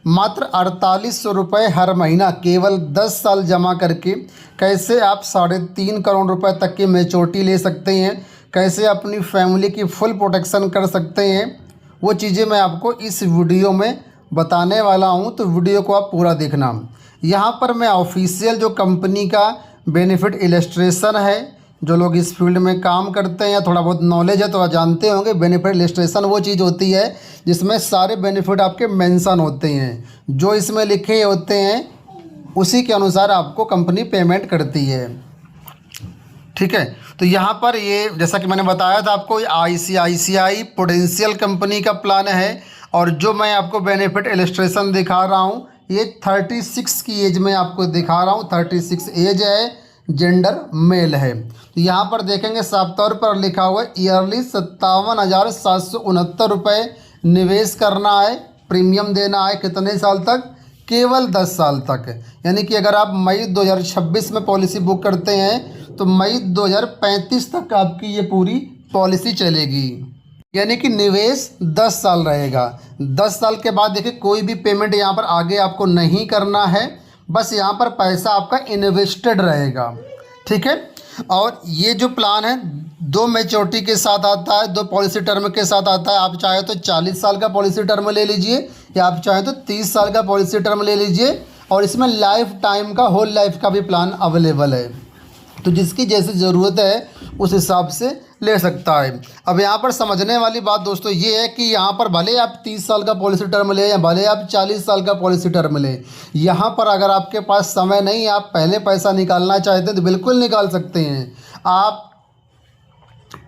मात्र 4800 रुपये हर महीना केवल 10 साल जमा करके कैसे आप 3.5 करोड़ रुपए तक की मैच्योरिटी ले सकते हैं, कैसे अपनी फैमिली की फुल प्रोटेक्शन कर सकते हैं, वो चीज़ें मैं आपको इस वीडियो में बताने वाला हूं। तो वीडियो को आप पूरा देखना। यहाँ पर मैं ऑफिशियल जो कंपनी का बेनिफिट इलस्ट्रेशन है, जो लोग इस फील्ड में काम करते हैं या थोड़ा बहुत नॉलेज है तो आप जानते होंगे, बेनिफिट इलस्ट्रेशन वो चीज़ होती है जिसमें सारे बेनिफिट आपके मेंशन होते हैं। जो इसमें लिखे होते हैं उसी के अनुसार आपको कंपनी पेमेंट करती है। ठीक है, तो यहाँ पर ये जैसा कि मैंने बताया था आपको, ICICI प्रूडेंशियल कंपनी का प्लान है। और जो मैं आपको बेनिफिट इलस्ट्रेशन दिखा रहा हूँ ये 36 की एज में आपको दिखा रहा हूँ। 36 एज है, जेंडर मेल है। तो यहाँ पर देखेंगे साफ तौर पर लिखा हुआ है ईयरली 57,769 रुपये निवेश करना है, प्रीमियम देना है। कितने साल तक? केवल 10 साल तक। यानी कि अगर आप मई 2026 में पॉलिसी बुक करते हैं तो मई 2035 तक आपकी ये पूरी पॉलिसी चलेगी। यानी कि निवेश 10 साल रहेगा। 10 साल के बाद देखिए कोई भी पेमेंट यहाँ पर आगे आपको नहीं करना है, बस यहाँ पर पैसा आपका इन्वेस्टेड रहेगा। ठीक है, और ये जो प्लान है 2 मैच्योरिटी के साथ आता है, 2 पॉलिसी टर्म के साथ आता है। आप चाहे तो 40 साल का पॉलिसी टर्म ले लीजिए या आप चाहे तो 30 साल का पॉलिसी टर्म ले लीजिए। और इसमें लाइफ टाइम का, होल लाइफ का भी प्लान अवेलेबल है। तो जिसकी जैसी ज़रूरत है उस हिसाब से ले सकता है। अब यहाँ पर समझने वाली बात दोस्तों ये है कि यहाँ पर भले आप 30 साल का पॉलिसी टर्म लें या भले आप 40 साल का पॉलिसी टर्म लें, यहाँ पर अगर आपके पास समय नहीं, आप पहले पैसा निकालना चाहते हैं तो बिल्कुल निकाल सकते हैं। आप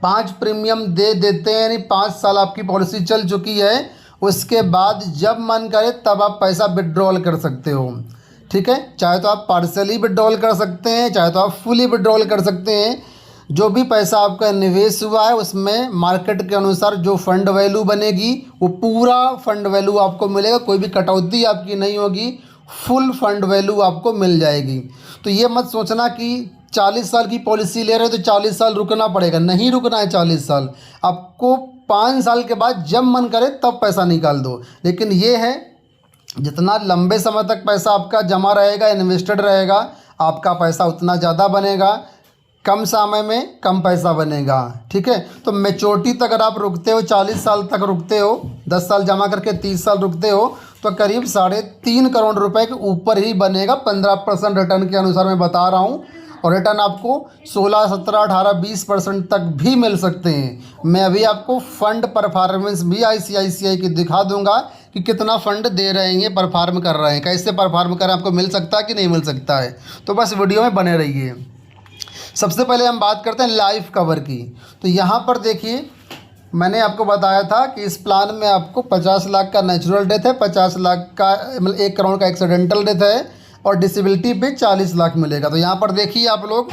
5 प्रीमियम दे देते हैं, यानी 5 साल आपकी पॉलिसी चल चुकी है, उसके बाद जब मन करे तब आप पैसा विड्रॉल कर सकते हो। ठीक है, चाहे तो आप पार्सली विड्रॉल कर सकते हैं, चाहे तो आप फुली विड्रॉल कर सकते हैं। जो भी पैसा आपका निवेश हुआ है उसमें मार्केट के अनुसार जो फंड वैल्यू बनेगी वो पूरा फंड वैल्यू आपको मिलेगा, कोई भी कटौती आपकी नहीं होगी, फुल फंड वैल्यू आपको मिल जाएगी। तो ये मत सोचना कि 40 साल की पॉलिसी ले रहे हो तो 40 साल रुकना पड़ेगा, नहीं रुकना है 40 साल। आपको 5 साल के बाद जब मन करे तब पैसा निकाल दो। लेकिन ये है जितना लंबे समय तक पैसा आपका जमा रहेगा, इन्वेस्टेड रहेगा, आपका पैसा उतना ज़्यादा बनेगा, कम समय में कम पैसा बनेगा। ठीक है, तो मैच्योरिटी तक अगर आप रुकते हो, 40 साल तक रुकते हो, 10 साल जमा करके 30 साल रुकते हो तो करीब 3.5 करोड़ रुपए के ऊपर ही बनेगा। 15% रिटर्न के अनुसार मैं बता रहा हूँ। और रिटर्न आपको 16, 17, 18, 20% तक भी मिल सकते हैं। मैं अभी आपको फंड परफॉर्मेंस भी ICICI की दिखा दूंगा कि कितना फ़ंड दे रहे हैं, परफॉर्म कर रहे हैं, कैसे परफॉर्म कर आपको मिल सकता है कि नहीं मिल सकता है। तो बस वीडियो में बने रहिए। सबसे पहले हम बात करते हैं लाइफ कवर की। तो यहाँ पर देखिए मैंने आपको बताया था कि इस प्लान में आपको 50 लाख का नेचुरल डेथ है, 50 लाख का मतलब 1 करोड़ का एक्सीडेंटल डेथ है और डिसेबिलिटी पे 40 लाख मिलेगा। तो यहाँ पर देखिए आप लोग,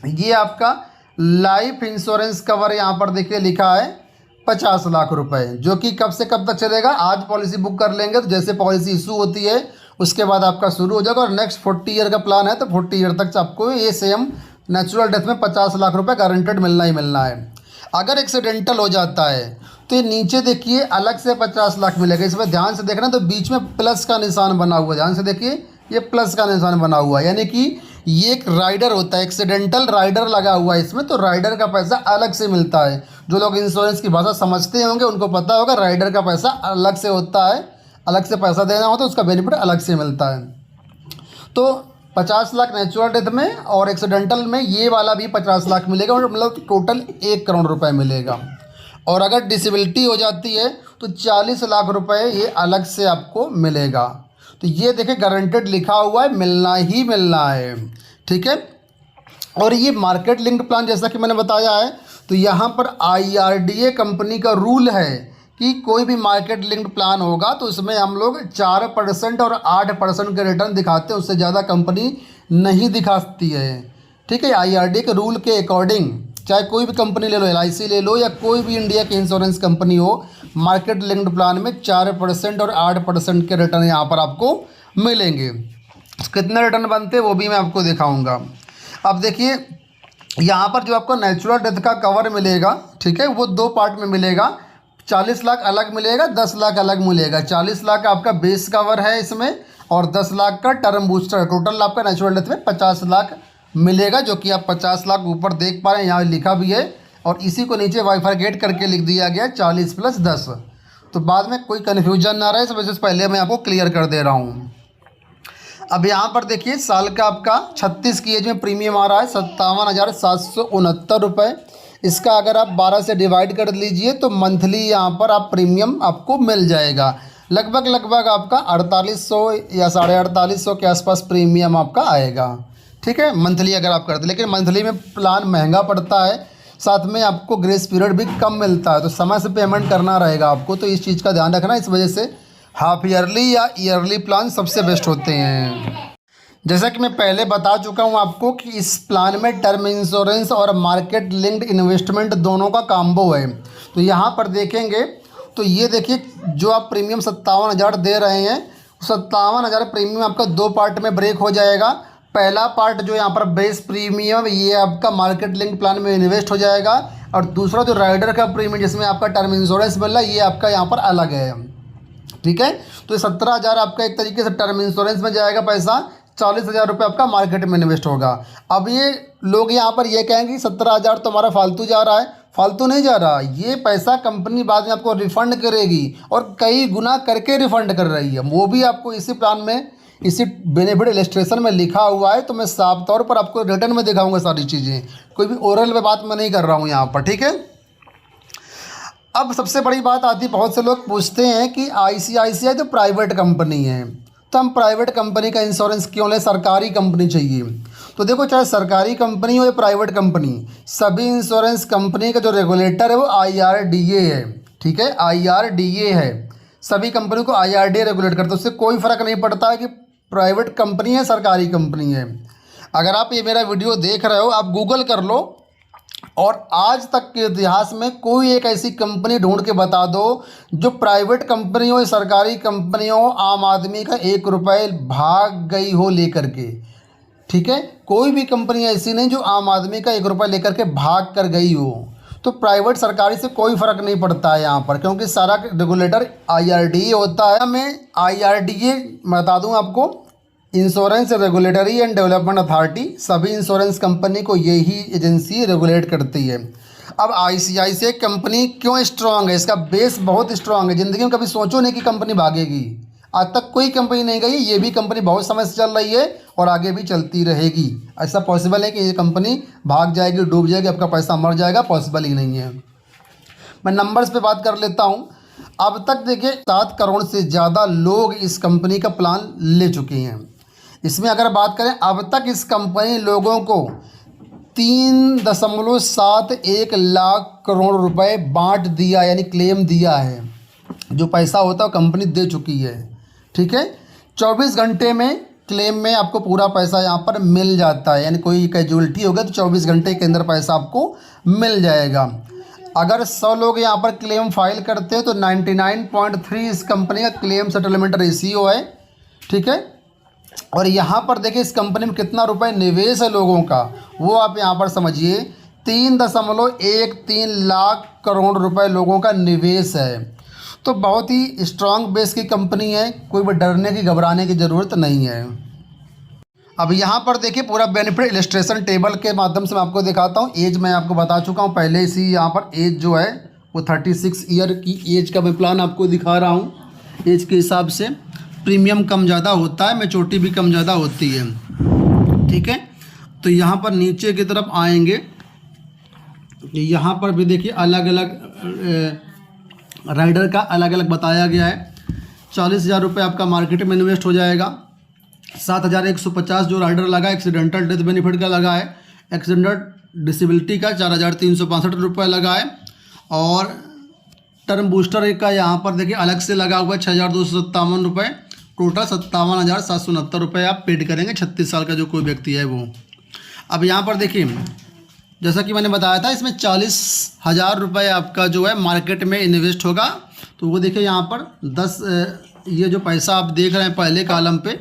ये आपका लाइफ इंश्योरेंस कवर यहाँ पर देखिए लिखा है 50 लाख रुपए, जो कि कब से कब तक चलेगा। आज पॉलिसी बुक कर लेंगे तो जैसे पॉलिसी इशू होती है उसके बाद आपका शुरू हो जाएगा। और नेक्स्ट 40 ईयर का प्लान है तो 40 ईयर तक आपको ये सेम नेचुरल डेथ में 50 लाख रुपए गारंटेड मिलना ही मिलना है। अगर एक्सीडेंटल हो जाता है तो ये नीचे देखिए अलग से 50 लाख मिलेगा। इसमें ध्यान से देखना, तो बीच में प्लस का निशान बना हुआ है, ध्यान से देखिए ये प्लस का निशान बना हुआ है, यानी कि ये एक राइडर होता है, एक्सीडेंटल राइडर लगा हुआ है इसमें। तो राइडर का पैसा अलग से मिलता है। जो लोग इंश्योरेंस की भाषा समझते होंगे उनको पता होगा राइडर का पैसा अलग से होता है, अलग से पैसा देना होता है, उसका बेनिफिट अलग से मिलता है। तो 50 लाख नेचुरल डेथ में और एक्सीडेंटल में ये वाला भी 50 लाख मिलेगा, मतलब टोटल 1 करोड़ रुपए मिलेगा। और अगर डिसेबिलिटी हो जाती है तो 40 लाख रुपए ये अलग से आपको मिलेगा। तो ये देखिए गारंटेड लिखा हुआ है, मिलना ही मिलना है। ठीक है, और ये मार्केट लिंक्ड प्लान जैसा कि मैंने बताया है, तो यहाँ पर IRDA कंपनी का रूल है कि कोई भी मार्केट लिंक्ड प्लान होगा तो उसमें हम लोग 4% और 8% के रिटर्न दिखाते हैं, उससे ज़्यादा कंपनी नहीं दिखाती है। ठीक है, IRDA के रूल के अकॉर्डिंग चाहे कोई भी कंपनी ले लो, LIC ले लो या कोई भी इंडिया की इंश्योरेंस कंपनी हो, मार्केट लिंक्ड प्लान में 4% और 8% के रिटर्न यहाँ पर आपको मिलेंगे। कितने रिटर्न बनते हैं वो भी मैं आपको दिखाऊंगा। अब देखिए यहाँ पर जो आपको नेचुरल डेथ का कवर मिलेगा, ठीक है, वो 2 पार्ट में मिलेगा। 40 लाख अलग मिलेगा, 10 लाख अलग मिलेगा। 40 लाख आपका बेस कवर है इसमें और 10 लाख का टर्म बूस्टर। टोटल आपका नेचुरल डेथ में 50 लाख मिलेगा, जो कि आप 50 लाख ऊपर देख पा रहे हैं, यहाँ लिखा भी है और इसी को नीचे बाइफरकेट करके लिख दिया गया 40 + 10। तो बाद में कोई कन्फ्यूजन ना रहे, इस वजह से पहले मैं आपको क्लियर कर दे रहा हूँ। अब यहाँ पर देखिए साल का आपका 36 की एज में प्रीमियम आ रहा है 57,769 रुपये। इसका अगर आप 12 से डिवाइड कर लीजिए तो मंथली यहाँ पर आप प्रीमियम आपको मिल जाएगा। लगभग आपका 4800 या 4850 के आसपास प्रीमियम आपका आएगा। ठीक है, मंथली अगर आप करते, लेकिन मंथली में प्लान महंगा पड़ता है, साथ में आपको ग्रेस पीरियड भी कम मिलता है, तो समय से पेमेंट करना रहेगा आपको, तो इस चीज़ का ध्यान रखना। इस वजह से हाफ ईयरली या ईयरली प्लान सबसे बेस्ट होते हैं। जैसा कि मैं पहले बता चुका हूं आपको कि इस प्लान में टर्म इंश्योरेंस और मार्केट लिंक्ड इन्वेस्टमेंट दोनों का कॉम्बो है। तो यहाँ पर देखेंगे तो ये देखिए जो आप प्रीमियम 57,000 दे रहे हैं, 57,000 प्रीमियम आपका 2 पार्ट में ब्रेक हो जाएगा। पहला पार्ट जो यहाँ पर बेस प्रीमियम, ये आपका मार्केट लिंक प्लान में इन्वेस्ट हो जाएगा, और दूसरा जो राइडर का प्रीमियम जिसमें आपका टर्म इंश्योरेंस मिल रहा है, ये आपका यहाँ पर अलग है। ठीक है, तो ये 17,000 आपका एक तरीके से टर्म इंश्योरेंस में जाएगा पैसा, 40,000 रुपये आपका मार्केट में इन्वेस्ट होगा। अब ये लोग यहाँ पर ये कहेंगे कि 17,000 तो हमारा फालतू जा रहा है। फालतू नहीं जा रहा, ये पैसा कंपनी बाद में आपको रिफ़ंड करेगी और कई गुना करके रिफ़ंड कर रही है। वो भी आपको इसी प्लान में, इसी बेनिफिट इलस्ट्रेशन में लिखा हुआ है, तो मैं साफ तौर पर आपको रिटर्न में दिखाऊंगा सारी चीज़ें, कोई भी ओरल में बात मैं नहीं कर रहा हूँ यहाँ पर। ठीक है, अब सबसे बड़ी बात आती है, बहुत से लोग पूछते हैं कि ICICI तो प्राइवेट कंपनी है, तो हम प्राइवेट कंपनी का इंश्योरेंस क्यों लें, सरकारी कंपनी चाहिए। तो देखो, चाहे सरकारी कंपनी हो या प्राइवेट कंपनी, सभी इंश्योरेंस कंपनी का जो रेगुलेटर है वो IRDA है। ठीक है, IRDA है, सभी कंपनी को IRDA रेगुलेट करता है। उससे कोई फ़र्क नहीं पड़ता है कि प्राइवेट कंपनी है सरकारी कंपनी है। अगर आप ये मेरा वीडियो देख रहे हो, आप गूगल कर लो और आज तक के इतिहास में कोई एक ऐसी कंपनी ढूंढ के बता दो जो प्राइवेट कंपनी हो या सरकारी कंपनी हो, आम आदमी का 1 रुपये भाग गई हो लेकर के। ठीक है, कोई भी कंपनी ऐसी नहीं जो आम आदमी का 1 रुपये लेकर के भाग कर गई हो। तो प्राइवेट सरकारी से कोई फ़र्क नहीं पड़ता है यहाँ पर, क्योंकि सारा रेगुलेटर IRDA होता है। मैं IRDA बता दूँ आपको, insurance regulatory and development authority, सभी इंश्योरेंस कंपनी को यही एजेंसी रेगुलेट करती है। अब ICICI कंपनी क्यों स्ट्रांग है, इसका बेस बहुत स्ट्रांग है। ज़िंदगी में कभी सोचो नहीं कि कंपनी भागेगी, आज तक कोई कंपनी नहीं गई। ये भी कंपनी बहुत समय से चल रही है और आगे भी चलती रहेगी। ऐसा पॉसिबल है कि ये कंपनी भाग जाएगी, डूब जाएगी, आपका पैसा मर जाएगा, पॉसिबल ही नहीं है। मैं नंबर्स पे बात कर लेता हूँ। अब तक देखिए 7 करोड़ से ज़्यादा लोग इस कंपनी का प्लान ले चुके हैं। इसमें अगर बात करें, अब तक इस कंपनी लोगों को 3.71 लाख करोड़ रुपए बांट दिया, यानी क्लेम दिया है। जो पैसा होता है कंपनी दे चुकी है। ठीक है, 24 घंटे में क्लेम में आपको पूरा पैसा यहाँ पर मिल जाता है, यानी कोई कैजुअलिटी होगा तो 24 घंटे के अंदर पैसा आपको मिल जाएगा। अगर 100 लोग यहाँ पर क्लेम फाइल करते हैं तो 99.3 इस कंपनी का क्लेम सेटलमेंट रेशियो है। ठीक है, और यहाँ पर देखिए इस कंपनी में कितना रुपए निवेश है लोगों का, वो आप यहाँ पर समझिए। 3.13 लाख करोड़ रुपए लोगों का निवेश है। तो बहुत ही स्ट्रांग बेस की कंपनी है, कोई भी डरने की घबराने की ज़रूरत नहीं है। अब यहाँ पर देखिए पूरा बेनिफिट इलस्ट्रेशन टेबल के माध्यम से मैं आपको दिखाता हूँ। एज मैं आपको बता चुका हूँ पहले से ही, यहाँ पर एज जो है वो 36 ईयर की एज का मैं प्लान आपको दिखा रहा हूँ। एज के हिसाब से प्रीमियम कम ज़्यादा होता है, मैच्योरिटी भी कम ज़्यादा होती है। ठीक है, तो यहाँ पर नीचे की तरफ आएंगे, यहाँ पर भी देखिए अलग अलग राइडर का अलग अलग बताया गया है। 40,000 रुपये आपका मार्केट में इन्वेस्ट हो जाएगा। 7,150 जो राइडर लगा, एक्सीडेंटल डेथ बेनिफिट का लगा है। एक्सीडेंटल डिसेबिलिटी का 4,365 रुपये लगा है। और टर्म बूस्टर का यहाँ पर देखिए अलग से लगा हुआ है 6,257 रुपये। टोटल 57,769 रुपये आप पेड करेंगे 36 साल का जो कोई व्यक्ति है वो। अब यहाँ पर देखिए जैसा कि मैंने बताया था, इसमें 40,000 रुपये आपका जो है मार्केट में इन्वेस्ट होगा। तो वो देखिए यहाँ पर 10, ये जो पैसा आप देख रहे हैं पहले कॉलम पे,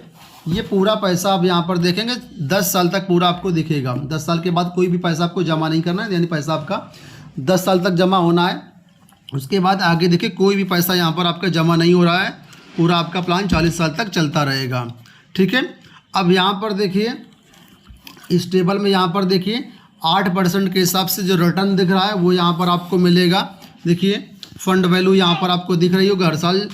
ये पूरा पैसा आप यहाँ पर देखेंगे 10 साल तक पूरा आपको दिखेगा। 10 साल के बाद कोई भी पैसा आपको जमा नहीं करना है, यानी पैसा आपका 10 साल तक जमा होना है। उसके बाद आगे देखिए कोई भी पैसा यहाँ पर आपका जमा नहीं हो रहा है, पूरा आपका प्लान 40 साल तक चलता रहेगा। ठीक है, अब यहाँ पर देखिए इस टेबल में यहाँ पर देखिए 8% के हिसाब से जो रिटर्न दिख रहा है वो यहाँ पर आपको मिलेगा। देखिए फंड वैल्यू यहाँ पर आपको दिख रही होगी, हर साल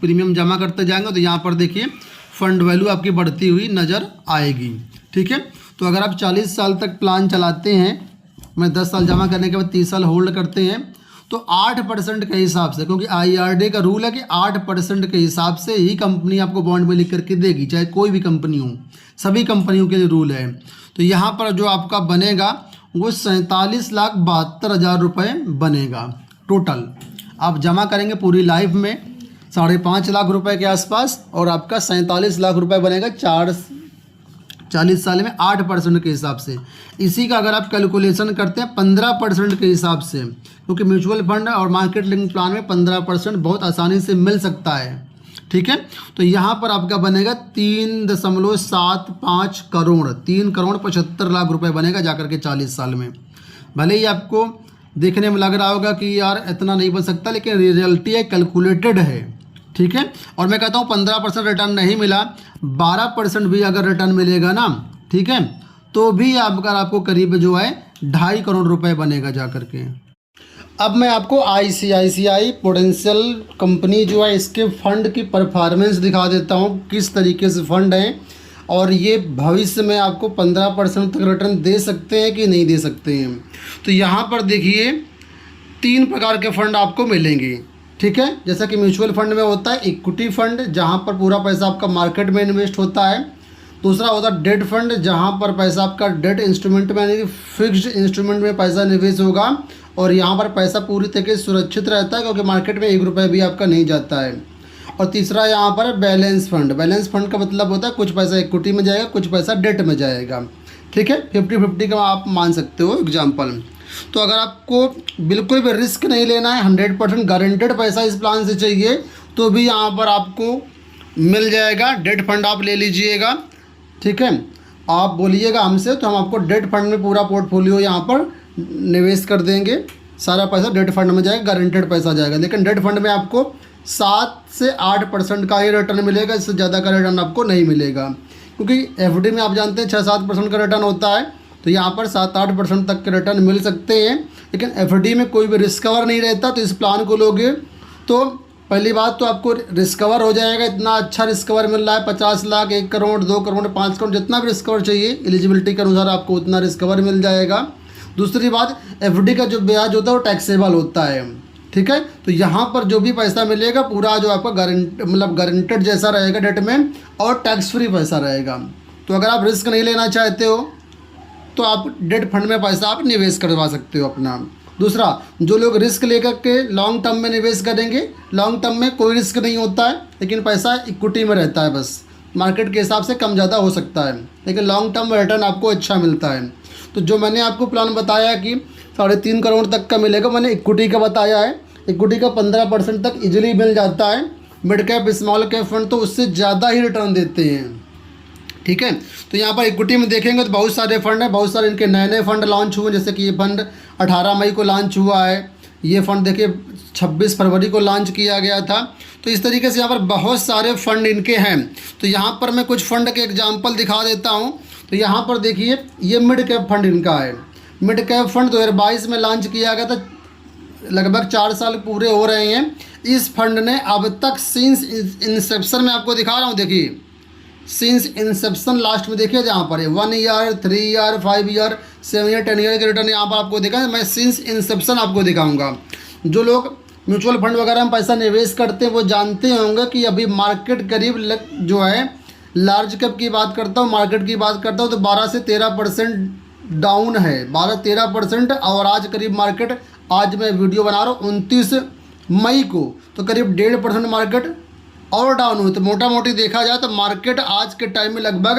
प्रीमियम जमा करते जाएंगे तो यहाँ पर देखिए फंड वैल्यू आपकी बढ़ती हुई नज़र आएगी। ठीक है, तो अगर आप 40 साल तक प्लान चलाते हैं, मैं 10 साल जमा करने के बाद 30 साल होल्ड करते हैं, तो 8% के हिसाब से, क्योंकि IRDA का रूल है कि 8% के हिसाब से ही कंपनी आपको बॉन्ड में लिख करके देगी, चाहे कोई भी कंपनी हो, सभी कंपनियों के लिए रूल है। तो यहाँ पर जो आपका बनेगा वो 47,72,000 रुपये बनेगा टोटल। आप जमा करेंगे पूरी लाइफ में 5.5 लाख रुपए के आसपास, और आपका 47 लाख रुपए बनेगा 40 साल में 8% के हिसाब से। इसी का अगर आप कैलकुलेशन करते हैं 15% के हिसाब से, क्योंकि म्यूचुअल फंड और मार्केट लिंक प्लान में 15% बहुत आसानी से मिल सकता है। ठीक है, तो यहाँ पर आपका बनेगा 3.75 करोड़, 3,75,00,000 रुपए बनेगा जाकर के 40 साल में। भले ही आपको देखने में लग रहा होगा कि यार इतना नहीं बन सकता, लेकिन रियलिटी है, कैलकुलेटेड है। ठीक है, और मैं कहता हूँ 15% रिटर्न नहीं मिला, 12% भी अगर रिटर्न मिलेगा ना, ठीक है, तो भी आपको करीब जो है 2.5 करोड़ रुपए बनेगा जा करके। अब मैं आपको ICICI प्रूडेंशियल कंपनी जो है इसके फ़ंड की परफॉर्मेंस दिखा देता हूँ, किस तरीके से फ़ंड हैं, और ये भविष्य में आपको 15% तक रिटर्न दे सकते हैं कि नहीं दे सकते हैं। तो यहाँ पर देखिए 3 प्रकार के फ़ंड आपको मिलेंगे। ठीक है, जैसा कि म्यूचुअल फंड में होता है इक्विटी फंड, जहाँ पर पूरा पैसा आपका मार्केट में इन्वेस्ट होता है। दूसरा होता है डेट फंड, जहाँ पर पैसा आपका डेट इंस्ट्रूमेंट में यानी कि फिक्स्ड इंस्ट्रूमेंट में पैसा निवेश होगा, और यहाँ पर पैसा पूरी तरीके से सुरक्षित रहता है, क्योंकि मार्केट में 1 रुपये भी आपका नहीं जाता है। और तीसरा यहाँ पर बैलेंस फंड। बैलेंस फंड का मतलब होता है कुछ पैसा इक्विटी में जाएगा, कुछ पैसा डेट में जाएगा। ठीक है, 50-50 का आप मान सकते हो एग्जाम्पल। तो अगर आपको बिल्कुल भी रिस्क नहीं लेना है, 100% गारंटेड पैसा इस प्लान से चाहिए, तो भी यहाँ पर आपको मिल जाएगा। डेट फंड आप ले लीजिएगा। ठीक है, आप बोलिएगा हमसे तो हम आपको डेट फंड में पूरा पोर्टफोलियो यहाँ पर निवेश कर देंगे, सारा पैसा डेट फंड में जाएगा, गारंटेड पैसा जाएगा। लेकिन डेट फंड में आपको 7 से 8% का ही रिटर्न मिलेगा, इससे ज़्यादा का रिटर्न आपको नहीं मिलेगा, क्योंकि FD में आप जानते हैं 6-7% का रिटर्न होता है, तो यहाँ पर 7-8% तक के रिटर्न मिल सकते हैं। लेकिन FD में कोई भी रिस्क कवर नहीं रहता, तो इस प्लान को लोगे तो पहली बात तो आपको रिस्क कवर हो जाएगा। इतना अच्छा रिस्क कवर मिल रहा है, 50 लाख, 1 करोड़, 2 करोड़, 5 करोड़, जितना भी रिस्क कवर चाहिए एलिजिबिलिटी के अनुसार आपको उतना रिस्क कवर मिल जाएगा। दूसरी बात, FD का जो ब्याज होता है वो टैक्सेबल होता है। ठीक है, तो यहाँ पर जो भी पैसा मिलेगा पूरा जो आपका गारंटेड जैसा रहेगा डेट में, और टैक्स फ्री पैसा रहेगा। तो अगर आप रिस्क नहीं लेना चाहते हो तो आप डेट फंड में पैसा आप निवेश करवा सकते हो अपना। दूसरा, जो लोग रिस्क लेकर के लॉन्ग टर्म में निवेश करेंगे, लॉन्ग टर्म में कोई रिस्क नहीं होता है, लेकिन पैसा इक्विटी में रहता है, बस मार्केट के हिसाब से कम ज़्यादा हो सकता है, लेकिन लॉन्ग टर्म में रिटर्न आपको अच्छा मिलता है। तो जो मैंने आपको प्लान बताया कि 3.5 करोड़ तक का मिलेगा, मैंने इक्विटी का बताया है। इक्विटी का 15% तक इजीली मिल जाता है। Mid cap small cap fund तो उससे ज़्यादा ही रिटर्न देते हैं। ठीक है, तो यहाँ पर इक्विटी में देखेंगे तो बहुत सारे फंड हैं, बहुत सारे इनके नए नए फंड लॉन्च हुए, जैसे कि ये फंड 18 मई को लॉन्च हुआ है। ये फंड देखिए 26 फरवरी को लॉन्च किया गया था। तो इस तरीके से यहाँ पर बहुत सारे फंड इनके हैं। तो यहाँ पर मैं कुछ फंड के एग्जाम्पल दिखा देता हूँ। तो यहाँ पर देखिए ये मिड कैप फंड इनका है। मिड कैप फंड 2022 में लॉन्च किया गया था, लगभग 4 साल पूरे हो रहे हैं। इस फंड ने अब तक सिंस इंसेप्शन में आपको दिखा रहा हूँ, देखिए सिंस इंसेप्शन लास्ट में देखिए जहाँ पर है 1 year, 3 year, 5 year, 7 year, 10 year के रिटर्न यहाँ पर आपको दिखा है। मैं सिंस इंसेप्शन आपको दिखाऊंगा। जो लोग म्यूचुअल फंड वगैरह में पैसा निवेश करते हैं वो जानते होंगे कि अभी मार्केट करीब जो है, लार्ज कैप की बात करता हूँ, मार्केट की बात करता हूँ तो 12 से 13% डाउन है, 12-13%। और आज करीब मार्केट, आज मैं वीडियो बना रहा हूँ 29 मई को, तो करीब 1.5% मार्केट और डाउन हुई। तो मोटा मोटी देखा जाए तो मार्केट आज के टाइम में लगभग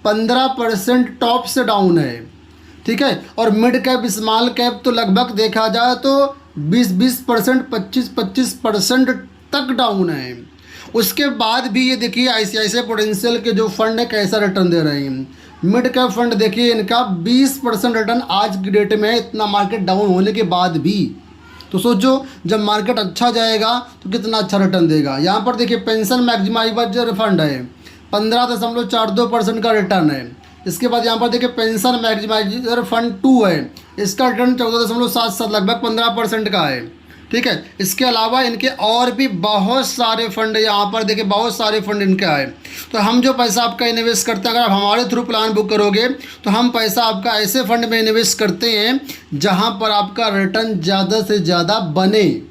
15% टॉप से डाउन है। ठीक है, और मिड कैप स्मॉल कैप तो लगभग देखा जाए तो 20% 25% तक डाउन है। उसके बाद भी ये देखिए ICICI प्रूडेंशियल के जो फंड है कैसा रिटर्न दे रहे हैं। मिड कैप फंड देखिए इनका 20% रिटर्न आज की डेट में है, इतना मार्केट डाउन होने के बाद भी। तो सोचो जब मार्केट अच्छा जाएगा तो कितना अच्छा रिटर्न देगा। यहाँ पर देखिए पेंशन मैक्सिमाइजर फंड है 15.42% का रिटर्न है। इसके बाद यहाँ पर देखिए पेंशन मैक्सिमाइजर फंड 2 है, इसका रिटर्न 14.77 लगभग 15% का है। ठीक है, इसके अलावा इनके और भी बहुत सारे फंड यहाँ पर देखिए, बहुत सारे फंड इनके आए। तो हम जो पैसा आपका इन्वेस्ट करते हैं, अगर आप हमारे थ्रू प्लान बुक करोगे तो हम पैसा आपका ऐसे फंड में इन्वेस्ट करते हैं जहाँ पर आपका रिटर्न ज़्यादा से ज़्यादा बने।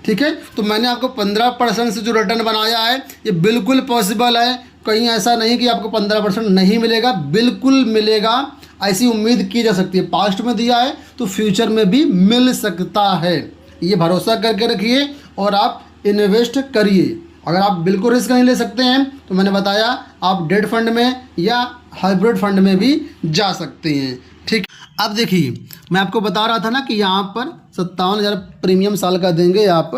ठीक है, तो मैंने आपको 15% से जो रिटर्न बनाया है ये बिल्कुल पॉसिबल है। कहीं ऐसा नहीं कि आपको 15% नहीं मिलेगा, बिल्कुल मिलेगा, ऐसी उम्मीद की जा सकती है। पास्ट में दिया है तो फ्यूचर में भी मिल सकता है, ये भरोसा करके रखिए और आप इन्वेस्ट करिए। अगर आप बिल्कुल रिस्क नहीं ले सकते हैं तो मैंने बताया आप डेट फंड में या हाइब्रिड फंड में भी जा सकते हैं। ठीक, अब देखिए मैं आपको बता रहा था ना कि यहाँ पर 57,000 प्रीमियम साल का देंगे आप,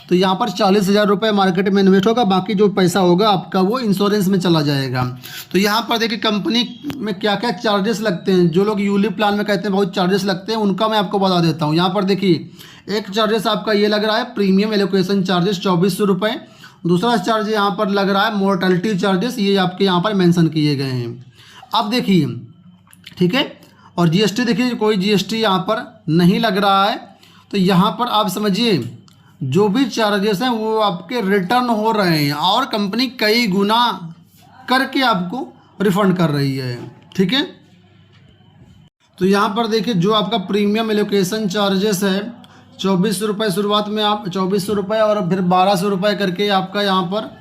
तो यहाँ पर 40,000 रुपये मार्केट में इन्वेस्ट होगा, बाकी जो पैसा होगा आपका वो इंश्योरेंस में चला जाएगा। तो यहाँ पर देखिए कंपनी में क्या क्या चार्जेस लगते हैं, जो लोग यूलिप प्लान में कहते हैं बहुत चार्जेस लगते हैं, उनका मैं आपको बता देता हूँ। यहाँ पर देखिए एक चार्जेस आपका ये लग रहा है प्रीमियम एलोकेशन चार्जेस 2400 रुपये। दूसरा चार्ज यहाँ पर लग रहा है मोर्टेलिटी चार्जेस, ये आपके यहाँ पर मेंशन किए गए हैं। अब देखिए ठीक है, और जीएसटी देखिए कोई जीएसटी यहाँ पर नहीं लग रहा है। तो यहाँ पर आप समझिए जो भी चार्जेस हैं वो आपके रिटर्न हो रहे हैं और कंपनी कई गुना करके आपको रिफंड कर रही है। ठीक है, तो यहाँ पर देखिए जो आपका प्रीमियम एलोकेशन चार्जेस है 2400 रुपये शुरुआत में, आप 2400 रुपये और फिर 1200 रुपये करके आपका यहाँ पर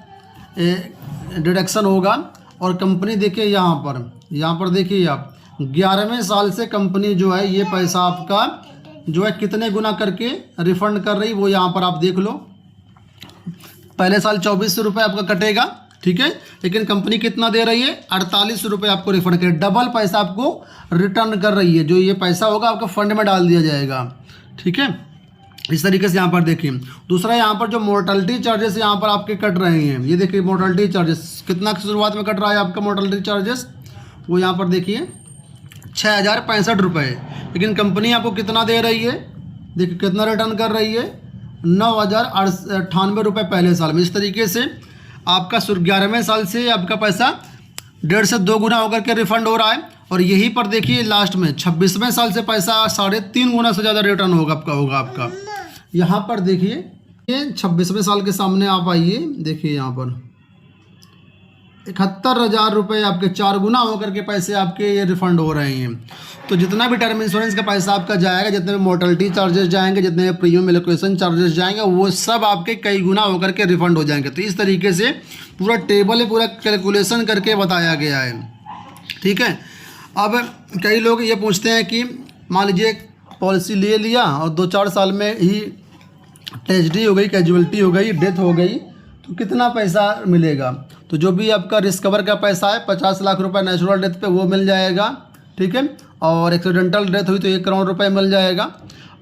डिडक्शन होगा। और कंपनी देखिए यहाँ पर देखिए आप 11वें साल से कंपनी जो है ये पैसा आपका जो है कितने गुना करके रिफ़ंड कर रही, वो यहाँ पर आप देख लो। पहले साल 2400 रुपये आपका कटेगा, ठीक है, लेकिन कंपनी कितना दे रही है 4800 रुपये आपको रिफ़ंड कर, डबल पैसा आपको रिटर्न कर रही है। जो ये पैसा होगा आपका फंड में डाल दिया जाएगा। ठीक है, इस तरीके से यहाँ पर देखिए। दूसरा यहाँ पर जो मोर्टेलिटी चार्जेस यहाँ पर आपके कट रहे हैं, ये देखिए मोर्टेलिटी चार्जेस कितना शुरुआत में कट रहा है आपका मोर्टेलिटी चार्जेस, वो यहाँ पर देखिए 6,065 रुपये, लेकिन कंपनी आपको कितना दे रही है, देखिए कितना रिटर्न कर रही है 9,098 रुपये पहले साल में। इस तरीके से आपका 11वें साल से आपका पैसा 1.5 से 2 गुना होकर के रिफंड हो रहा है। और यहीं पर देखिए लास्ट में 26वें साल से पैसा 3.5 गुना से ज़्यादा रिटर्न होगा आपका। यहाँ पर देखिए ये 26वें साल के सामने आप आइए, देखिए यहाँ पर 71,000 रुपये आपके 4 गुना होकर के पैसे आपके ये रिफंड हो रहे हैं। तो जितना भी टर्म इंश्योरेंस का पैसा आपका जाएगा, जितने भी मोर्टेलिटी चार्जेस जाएंगे, जितने भी प्रीमियम एलोकेशन चार्जेस जाएंगे, वो सब आपके कई गुना होकर के रिफंड हो जाएंगे। तो इस तरीके से पूरा टेबल है, पूरा कैलकुलेशन करके बताया गया है। ठीक है, अब कई लोग ये पूछते हैं कि मान लीजिए पॉलिसी ले लिया और 2-4 साल में ही ट्रेजेडी हो गई, कैजुअलिटी हो गई, डेथ हो गई, तो कितना पैसा मिलेगा। तो जो भी आपका रिस्क कवर का पैसा है 50 लाख रुपए नेचुरल डेथ पे वो मिल जाएगा। ठीक है, और एक्सीडेंटल डेथ हुई तो 1 करोड़ रुपए मिल जाएगा।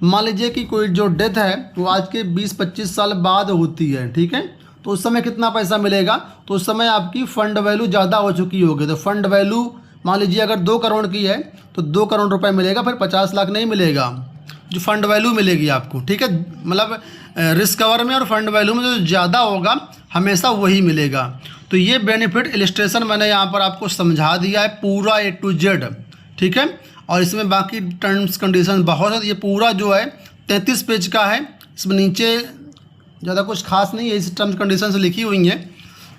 मान लीजिए कि कोई जो डेथ है वो आज के 20-25 साल बाद होती है, ठीक है, तो उस समय कितना पैसा मिलेगा, तो उस समय आपकी फ़ंड वैल्यू ज़्यादा हो चुकी होगी। तो फंड वैल्यू मान लीजिए अगर 2 करोड़ की है तो 2 करोड़ रुपए मिलेगा, फिर 50 लाख नहीं मिलेगा, जो फंड वैल्यू मिलेगी आपको। ठीक है, मतलब रिस्क कवर में और फंड वैल्यू में जो ज़्यादा होगा हमेशा वही मिलेगा। तो ये बेनिफिट इलस्ट्रेशन मैंने यहाँ पर आपको समझा दिया है पूरा A to Z। ठीक है, और इसमें बाकी टर्म्स कंडीशन बहुत है। ये पूरा जो है 33 पेज का है, इसमें नीचे ज़्यादा कुछ खास नहीं है, इस टर्म्स कंडीशन से लिखी हुई हैं,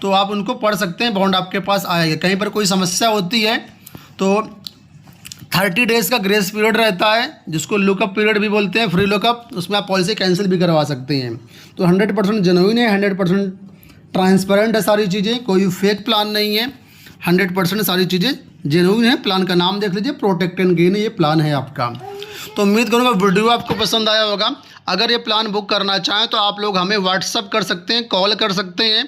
तो आप उनको पढ़ सकते हैं। बॉन्ड आपके पास आएगा, कहीं पर कोई समस्या होती है तो 30 डेज़ का ग्रेस पीरियड रहता है, जिसको लुकअप पीरियड भी बोलते हैं, फ्री लुकअप, उसमें आप पॉलिसी कैंसिल भी करवा सकते हैं। तो 100% जेन्युइन है, 100% ट्रांसपेरेंट है सारी चीज़ें, कोई फेक प्लान नहीं है, 100% सारी चीज़ें जेन्युइन है। प्लान का नाम देख लीजिए, प्रोटेक्ट एंड गेन, ये प्लान है आपका। तो उम्मीद करूँगा वीडियो आपको पसंद आया होगा। अगर ये प्लान बुक करना चाहें तो आप लोग हमें व्हाट्सअप कर सकते हैं, कॉल कर सकते हैं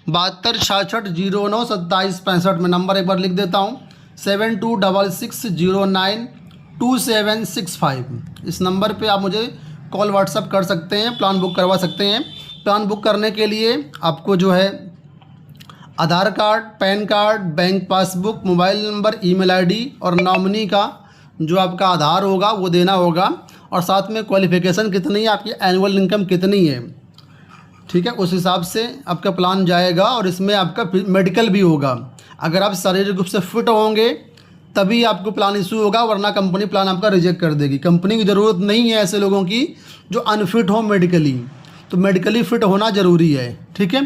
7266092765 में। नंबर एक बार लिख देता हूँ 7266092765। इस नंबर पे आप मुझे कॉल व्हाट्सअप कर सकते हैं, प्लान बुक करवा सकते हैं। प्लान बुक करने के लिए आपको जो है Aadhaar card, PAN card, bank passbook, mobile number, email ID और नॉमिनी का जो आपका आधार होगा वो देना होगा। और साथ में क्वालिफ़िकेशन कितनी है, आपकी एनुअल इनकम कितनी है, ठीक है, उस हिसाब से आपका प्लान जाएगा। और इसमें आपका मेडिकल भी होगा। अगर आप शारीरिक रूप से फिट होंगे तभी आपको प्लान इशू होगा, वरना कंपनी प्लान आपका रिजेक्ट कर देगी। कंपनी की ज़रूरत नहीं है ऐसे लोगों की जो अनफिट हो मेडिकली, तो मेडिकली फ़िट होना ज़रूरी है, ठीक है।